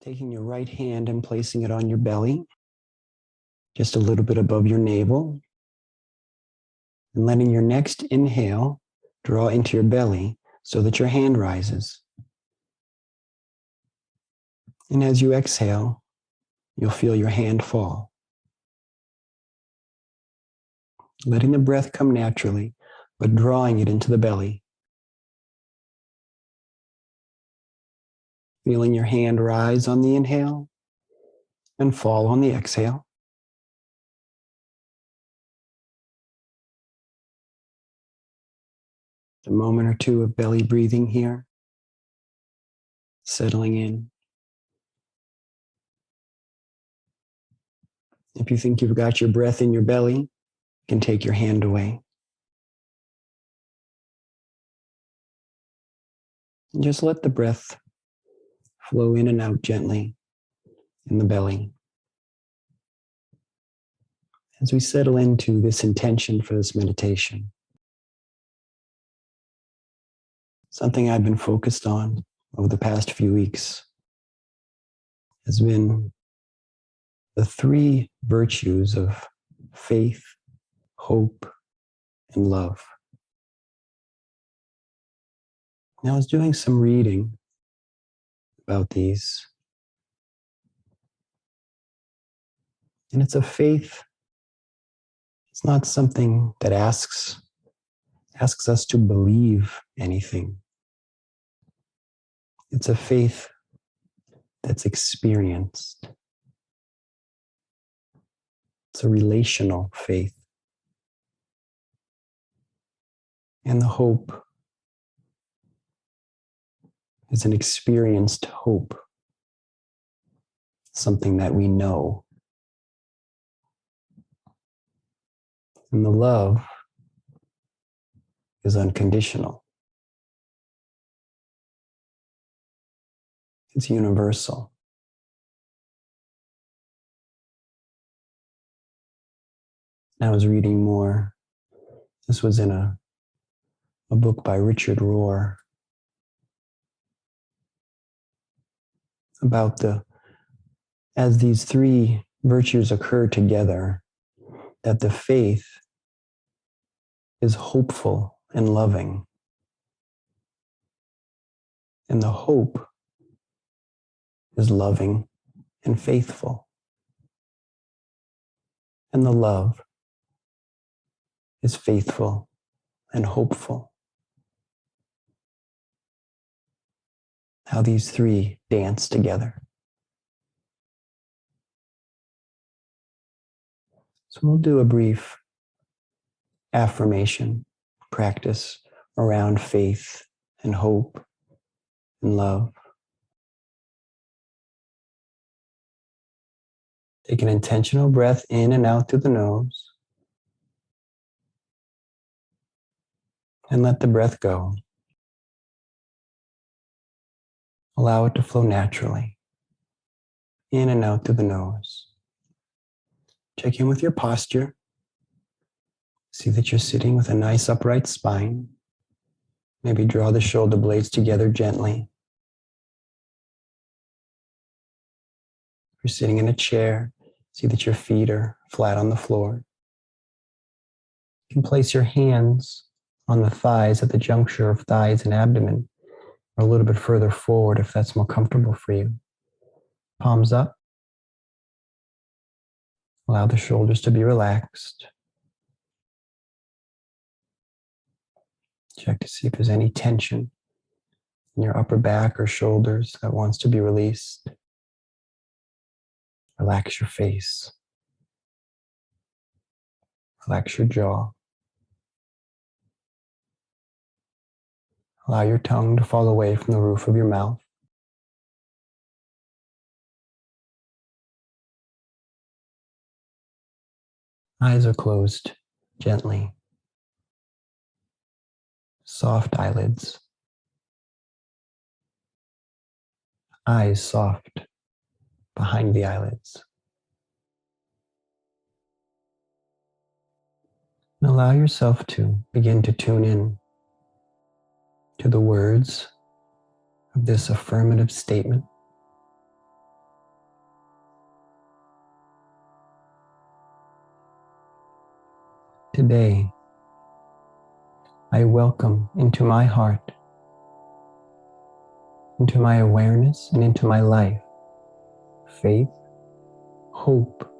Taking your right hand and placing it on your belly, just a little bit above your navel, and letting your next inhale draw into your belly so that your hand rises. And as you exhale, you'll feel your hand fall. Letting the breath come naturally, but drawing it into the belly. Feeling your hand rise on the inhale and fall on the exhale. A moment or two of belly breathing here, settling in. If you think you've got your breath in your belly, you can take your hand away. And just let the breath flow in and out gently in the belly. As we settle into this intention for this meditation, something I've been focused on over the past few weeks has been the three virtues of faith, hope, and love. Now, I was doing some reading about these, and it's a faith. It's not something that asks us to believe anything. It's a faith that's experienced. It's a relational faith. And the hope is an experienced hope, something that we know. And the love is unconditional. It's universal. I was reading more. This was in a book by Richard Rohr about as these three virtues occur together, that the faith is hopeful and loving. And the hope is loving and faithful. And the love is faithful and hopeful. How these three dance together. So we'll do a brief affirmation practice around faith and hope and love. Take an intentional breath in and out through the nose. And let the breath go. Allow it to flow naturally, in and out through the nose. Check in with your posture. See that you're sitting with a nice upright spine. Maybe draw the shoulder blades together gently. If you're sitting in a chair, see that your feet are flat on the floor. You can place your hands on the thighs at the juncture of thighs and abdomen, or a little bit further forward if that's more comfortable for you. Palms up. Allow the shoulders to be relaxed. Check to see if there's any tension in your upper back or shoulders that wants to be released. Relax your face. Relax your jaw. Allow your tongue to fall away from the roof of your mouth. Eyes are closed gently. Soft eyelids. Eyes soft behind the eyelids. And allow yourself to begin to tune in to the words of this affirmative statement. Today, I welcome into my heart, into my awareness, and into my life, faith, hope,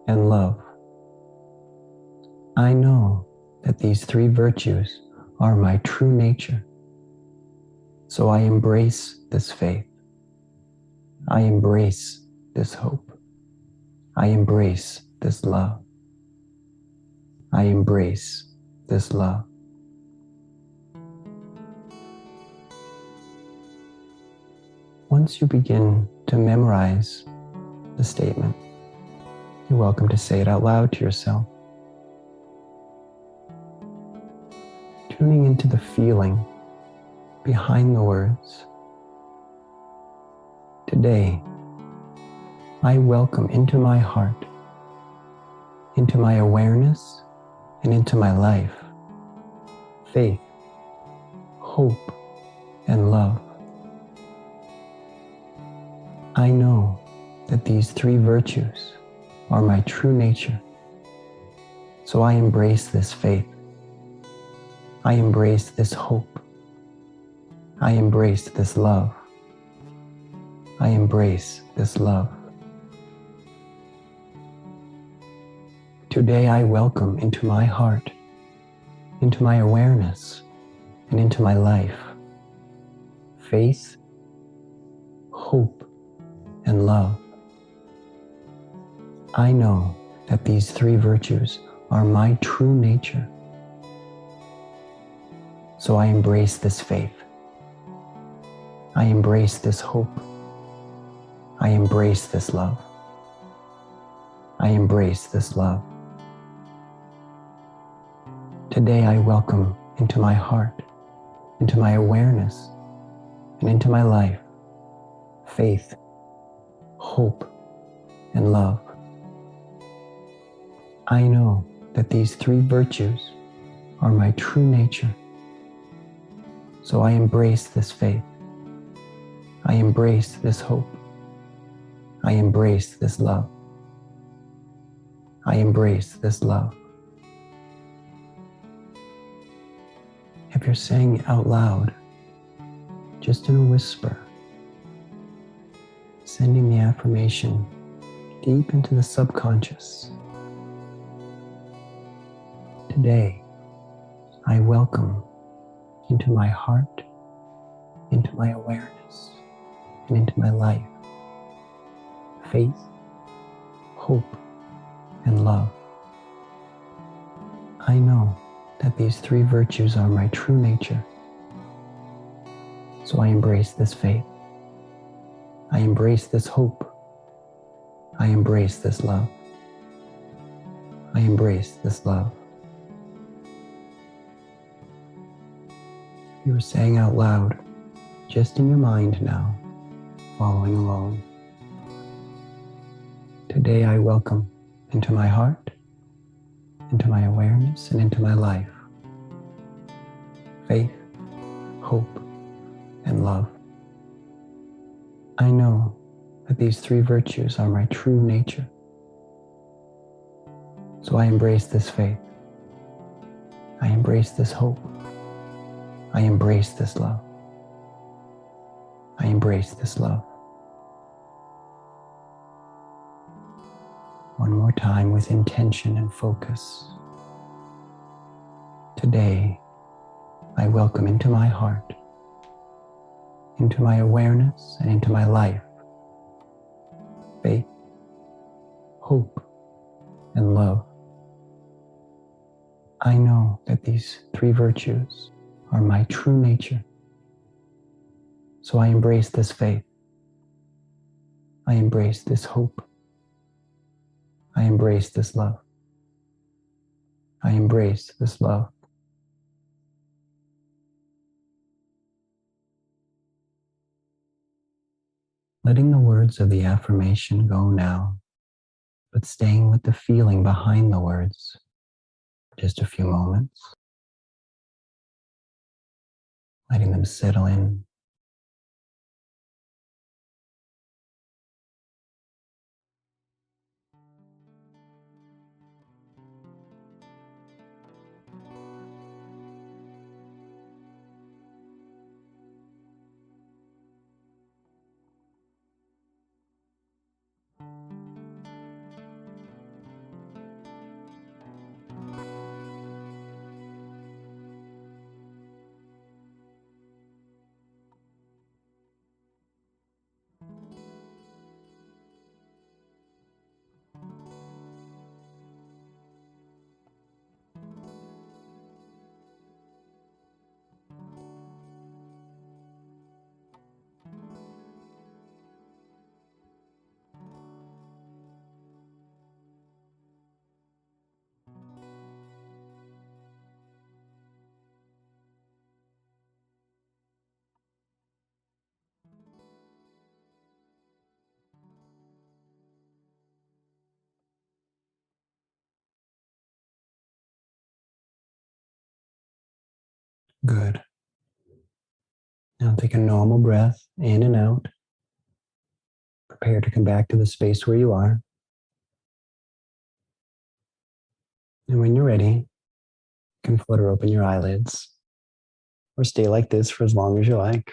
and love. I know that these three virtues are my true nature, so I embrace this faith. I embrace this hope. I embrace this love. I embrace this love. Once you begin to memorize the statement, you're welcome to say it out loud to yourself, tuning into the feeling behind the words. Today, I welcome into my heart, into my awareness, and into my life, faith, hope, and love. I know that these three virtues are my true nature, so I embrace this faith. I embrace this hope. I embrace this love. I embrace this love. Today I welcome into my heart, into my awareness, and into my life, faith, hope, and love. I know that these three virtues are my true nature, so I embrace this faith. I embrace this hope. I embrace this love. I embrace this love. Today I welcome into my heart, into my awareness, and into my life, faith, hope, and love. I know that these three virtues are my true nature, so I embrace this faith. I embrace this hope. I embrace this love. I embrace this love. If you're saying it out loud, just in a whisper, sending the affirmation deep into the subconscious. Today, I welcome into my heart, into my awareness, and into my life, faith, hope, and love. I know that these three virtues are my true nature, so I embrace this faith. I embrace this hope. I embrace this love. I embrace this love. You are saying out loud, just in your mind now, following along. Today I welcome into my heart, into my awareness, and into my life, faith, hope, and love. I know that these three virtues are my true nature, so I embrace this faith. I embrace this hope. I embrace this love. I embrace this love. One more time with intention and focus. Today, I welcome into my heart, into my awareness, and into my life, faith, hope, and love. I know that these three virtues are my true nature, so I embrace this faith. I embrace this hope. I embrace this love. I embrace this love. Letting the words of the affirmation go now, but staying with the feeling behind the words for just a few moments, letting them settle in. Good. Now take a normal breath in and out. Prepare to come back to the space where you are. And when you're ready, you can flutter open your eyelids or stay like this for as long as you like.